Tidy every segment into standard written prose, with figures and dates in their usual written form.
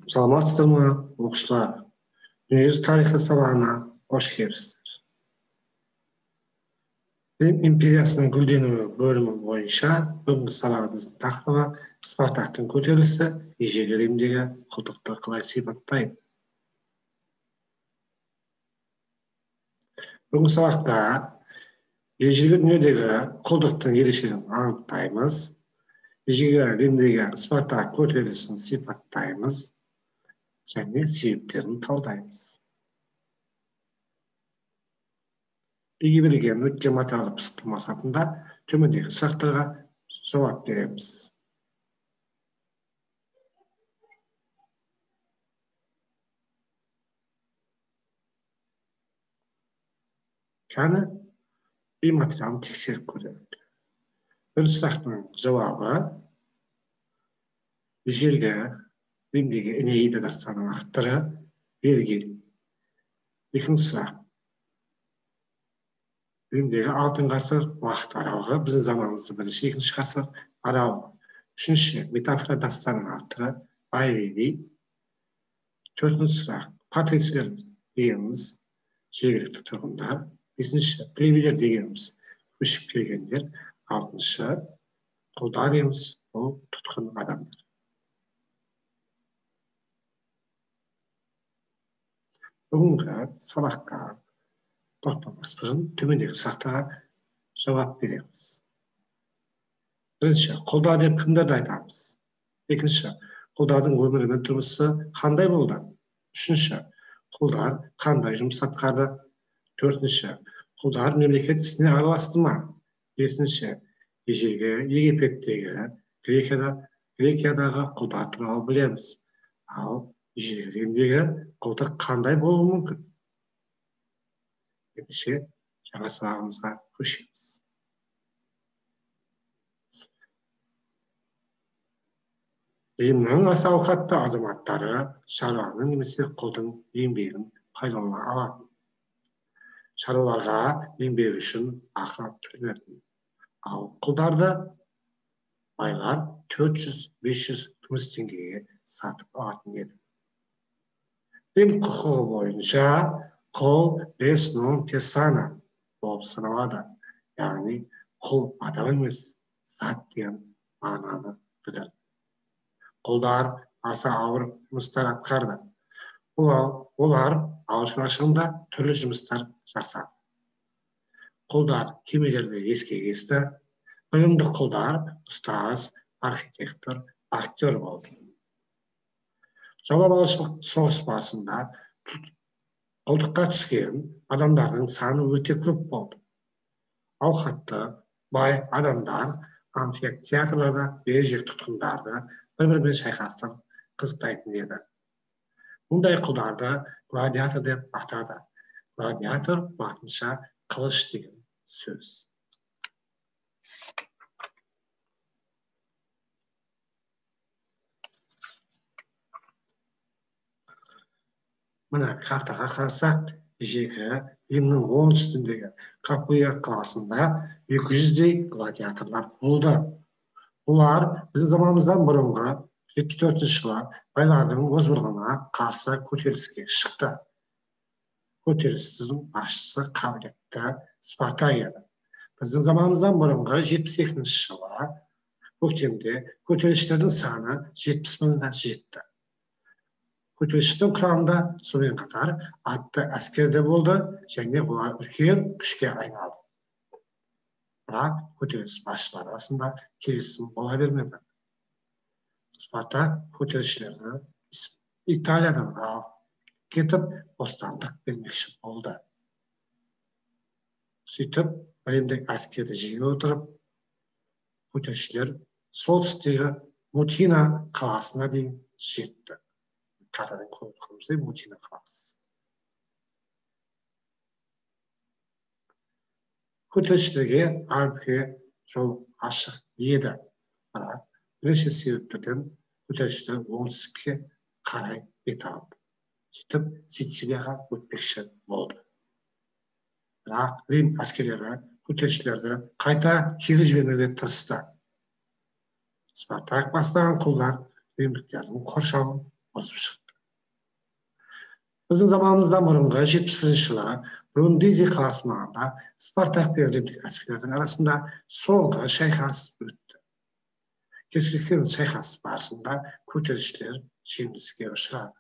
Саламатсыздар ма, оқушылар? Дүниежүзі тарихы сабағына қош келіпсіздер. Рим империясының гүлденуі бөлімі бойынша бүгінгі сабағымыздың тақырыбы Спартактың көтерілісі ежелгі Римдегі құлдықты қалай сипаттайды. Бүгінгі сабақта ежелгі дүниедегі құлдықтың ерекшелігін анықтаймыз. Ежелгі Римдегі Спартак көтерілісін сипаттаймыз және себептерін талдаймыз. Егер берілген өткен материалды пысықтау мақсатында төмендегі сұрақтарға жауап береміз. Және үй материалын тексеріп көрейік. Бірінші сұрақтың жауабы ежелгі Римдегі Энеида дастанының авторы Вергилий. Екінші сұрақ. Римдегі алтын ғасыр уақыт аралығы біздің заманымызда бірінші екінші ғасыр аралығы. Үшінші метафора дастанының авторы Овидий. Төртінші сұрақ. Патрицийлер дегеніміз жергілікті тұрғындар. Бесінші плебейлер дегеніміз көшіп келгендер. Алтыншы құлдар дегеніміз ол тұтқын адамдар. Бүгінгі сабаққа тоқтамас бұрын төмендегі сұрақтарға жауап береміз. Бірінші, құлдар деп кімдерді айтамыз? Екінші, құлдардың өмірі мен тұрмысы қандай болды? Үшінші, құлдар қандай жұмыс атқарды? Төртінші, құлдар мемлекет ісіне араласты ма? Бесінші, ежелгі Египеттегі Грекиядағы құлдар туралы білеміз. Ал ежелгі Римдегі құлдық қандай болуы мүмкін? Ендеше жаңа сұрағымызға көшеміз. Римнің аса ауқатты азаматтары шаруаның немесе құлдың еңбегін пайдалана алатын. Шаруаларға еңбегі үшін ақы төленетін. Ал құлдарды байлар 400-500 күміс теңгеге сатып алатын еді. Рим құқығы бойынша құл res non persona болып саналады. Яғни құл адам емес, зат деген мағынаны білдіреді. Құлдар аса ауыр жұмыстар атқарды. Олар ауыл шаруашылығында түрлі жұмыстар жасады. Құлдар кемелерді еске кесті. Білімді құлдар ұстаз, архитектор, актер болды. Жаулап соғыс барысында құлдыққа түскен адамдардың саны өте көп болды. Ауқатты, бай адамдар амфитеатрларда бережек тұтқындарды бір-бірімен шайқастырып қызықтайтын еді. Мұндай құлдарды гладиатор деп атады. Гладиатор латынша қылыш деген сөз. Мына картаға қарасақ, ежелгі Римнің оңтүстігіндегі Капуя қаласында 200-дей гладиаторлар болды. Олар біздің заманымыздан бұрынғы 74 жылы байлардың озбырлығына қарсы көтеріліске шықты. Көтерілістің басшысы қабілетті Спартак еді. Біздің заманымыздан бұрынғы 72 жылы көктемде көтерілісшілердің саны 70 мыңға жетті. Көтерілістің құрамында сонымен қатар атты әскер де болды және олар үлкен күшке айналды. Бірақ көтеріліс басшылары арасында келісім бола бермеді. Спартак көтерілісшілерді Италиядан алып кетіп бостандық бермекші болды. Сөйтіп, Римдегі әскерді жеңе отырып, көтерілісшілер солтүстіктегі Мутина қаласына дейін жетті. Картадан көріп тұрмыз, Мутина қаласы. Көтерілісшілерге әліпке жол ашық еді. Бірақ бірнеше себептерден көтерілісшілер оңтүстікке қарай бет алды. Сөйтіп, Сицилияға өтпекші болды. Бірақ Рим әскерлері көтерілісшілерді қайта кері жібермеуге тырысты. Спартак бастаған құлдар римдіктердің қоршауын озып шықты. Біздің заманымыздан бұрынғы 70-ші жылы Брундизи қаласы маңында Спартак пен римдік әскерлердің арасында соңғы шайқас өтті. Кескілескен шайқас барысында көтерілісшілер жеңіліске ұшырады.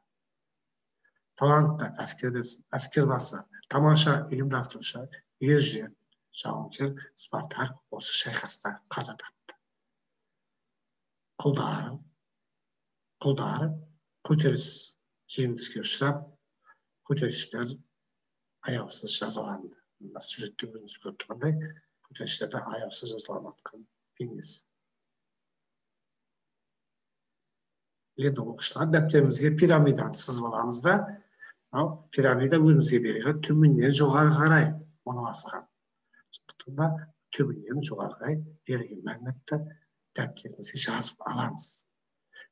Талантты әскербасы, тамаша ұйымдастырушы, ержүрек жауынгер Спартак осы шайқаста қаза тапты. Құлдар көтеріліс жеңіліске ұшырап, көтерілісшілер аяусыз жазаланды. Сюжетте өзіңіз көріп тұрғандай, көтерілісшілерді аяусыз жазаланған бейнесі. Енді оқушылар дәптерімізге пирамиданы сызып аламыз да, пирамида өзімізге берілген төменнен жоғары қарай орналасқан. Сондықтан да төменнен жоғары қарай берілген мәліметті дәптерімізге жазып аламыз.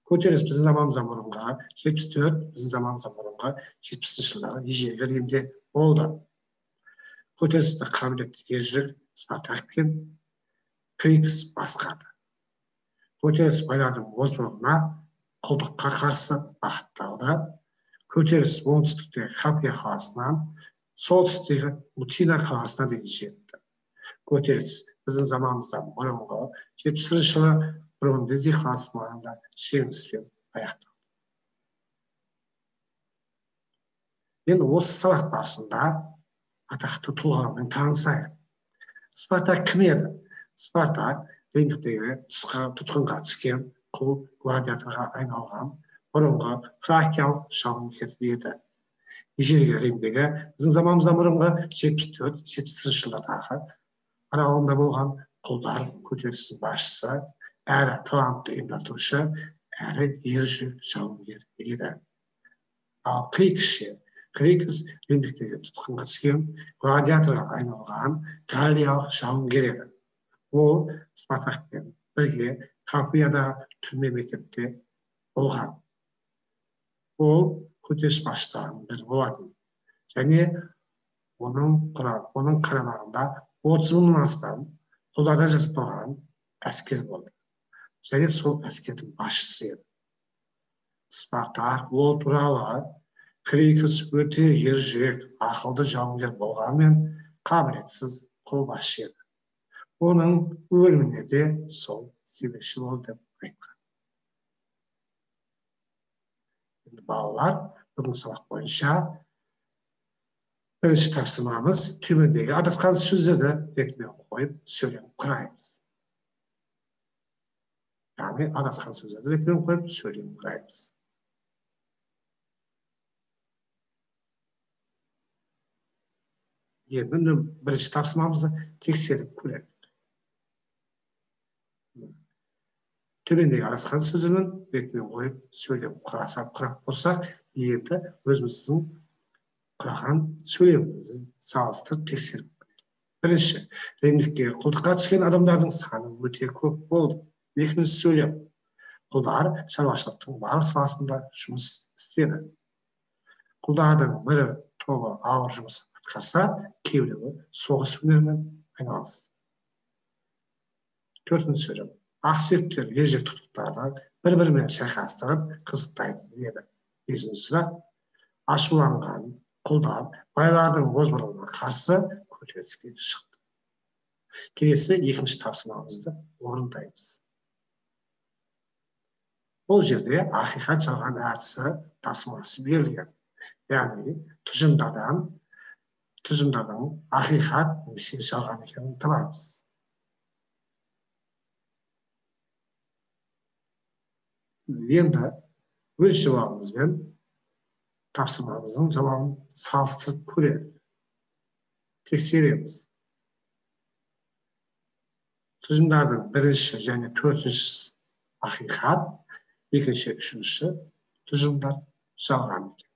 Көтеріліс біздің заманымыздан бұрынғы 74, біздің заманымыздан бұрынғы 70-ші жылдары ежелгі Римде болды. Көтерілісті қабілетті ержүрек Спартак пен Крикс басқарды. Көтеріліс байлардың озбырына құлдыққа қарсы бағытталды. Көтеріліс оңтүстіктегі Капия қаласынан солтүстіктегі Мутина қаласына дейін жетті. Көтеріліс біздің заманымыздан бұрынғы 70-ші жылы Брундизи қаласы маңында жеңіліспен аяқталды. Енді осы сабақ барысында атақты тұлғамен танысайық. Спартак кім еді? Спартак римдіктегі тұтқынға түскен құл гладиаторға айналған бұрынғы фракиялық жауынгер еді. Ежелгі Римдегі біздің заманымыздан бұрынғы 74-70 жылдардағы аралығында болған құлдар көтерілісінің басшысы, әрі талантты ұйымдастырушы, әрі ержүрек жауынгер еді. Ал Крикс римдіктегі тұтқынға түскен гладиаторға айналған галлиялық жауынгер еді. Ол Спартакпен бірге Капиядағы түрме мектепте болған. Ол көтеріліс басшыларының бірі болатын. Және оның қарамағында 30 мыңнан астам құлдардан жасақталған әскер болды. Және сол әскердің басшысы еді. Спартак ол туралы Крикс өте ержүрек, ақылды жауынгер болғанымен қабілетсіз қолбасшы еді. Оның өліміне де сол себепші болды деп айтқан. Енді балалар, бүгінгі сабақ бойынша бірінші тапсырмамыз төмендегі адасқан сөздерді ретімен қойып сөйлем құраймыз. Яғни адасқан сөздерді ретімен қойып сөйлем құраймыз. Енді бірінші тапсырмамызды тексеріп көрейік. Төмендегі адасқан сөздермен ретімен қойып сөйлем құрап болсақ, енді өзіміздің құраған сөйлемімізді салыстырып тексеріп көрейік. Бірінші, римдікке құлдыққа түскен адамдардың саны өте көп болды. Екінші сөйлем, құлдар шаруашылықтың барлық саласында жұмыс істеді. Құлдардың бірі тобы ауыр жұмыс атқарса, кейбіреуі соғыс өнерімен айналысты. Төртінші сөйлем, ақсүйектер ержүрек тұтқындарды бір-бірімен шайқастырып қызықтайтын еді. Бесінші сұрақ, ашуланған құлдар байлардың озбырлығына қарсы көтеріліске шықты. Келесі екінші тапсырмамызды орындаймыз. Бұл жерде ақиқат жалған әдісі тапсырмасы берілген. Яғни тұжырымдардан ақиқат немесе жалған екенін табамыз. Енді өз жауабымызбен тапсырмамыздың жауабын салыстырып көрейік. Тексереміз. Тұжырымдардың бірінші және төртінші ақиқат, екінші, үшінші тұжырымдар жалған екен.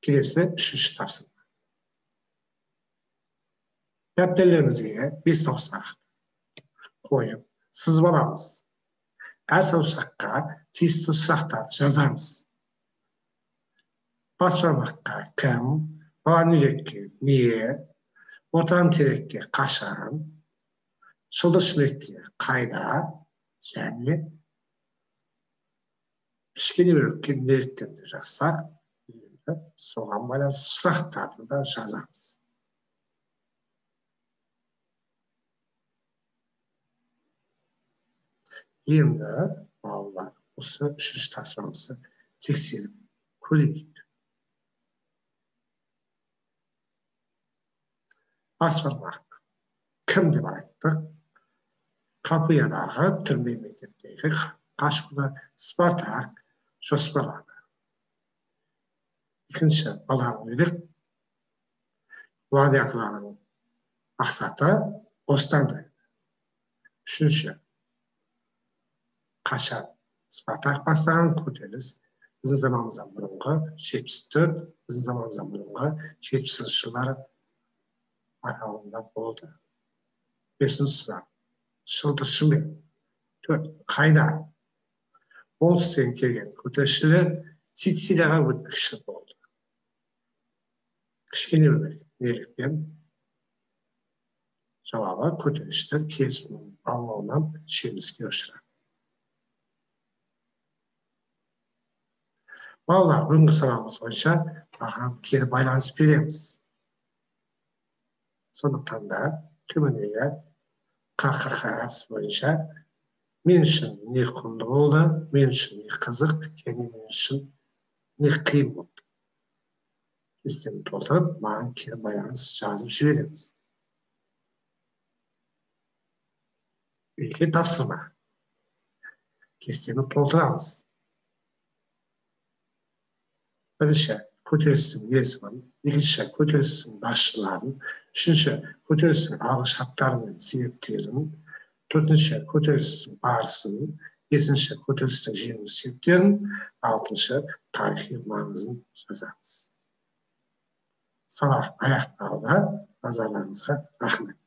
Келесі үшінші тапсырма. Дәптерлерімізге 5 саусақ қойып сызып аламыз. Әр саусаққа тиісті сұрақтарды жазамыз. Бас бармаққа кім, баланы үйретке не, ортан терекке қашан, шылдыр шүмекке қайда және кішкене бір үлкен неліктенді жазсақ, соған байланысты сұрақтарды да жазамыз. Енді балалар осы үшінші тапсырмамызды тексеріп көрейік. Баспырмақ кім деп айттық? Қапиядағы түрме мектептегі қашқұлы Спартак жоспарлады. Екінші, баланың өлік гладиаторларының мақсаты бостандық. Үшінші, қашан Спартак бастаған көтеріліс біздің заманымыздан бұрынғы 74, біздің заманымыздан бұрынғы 70 жылдары аралығында болды. Бесінші сұрақ, шылдыршы ме? Төрт, қайда? Оңтүстіктен келген көтерілісшілер Сицилияға өтпекші болды. Кішкене неліктен жауабы көтерілісшілер келісімнің болмауынан жеңіліске ұшырады. Балалар, бүгінгі сабағымыз бойынша маған кері байланыс береміз. Сондықтан да төмендегі қағаз бойынша мен үшін не құнды болды, мен үшін не қызық, және мен үшін не қиын болды. Кестені толтырып, маған кері байланыс жазып жібереміз. Үйге тапсырма. Кестені толтырамыз. Бірінші, көтерілістің есімін, екінші, көтерілістің басшыларын, үшінші, көтерілістің алғышарттары мен себептерін, төртінші, көтерілістің барысын, бесінші, көтерілістің жеңіл себептерін, алтыншы, тарихи маңызын жазамыз. Сабақ аяқталды. Назарларыңызға рахмет.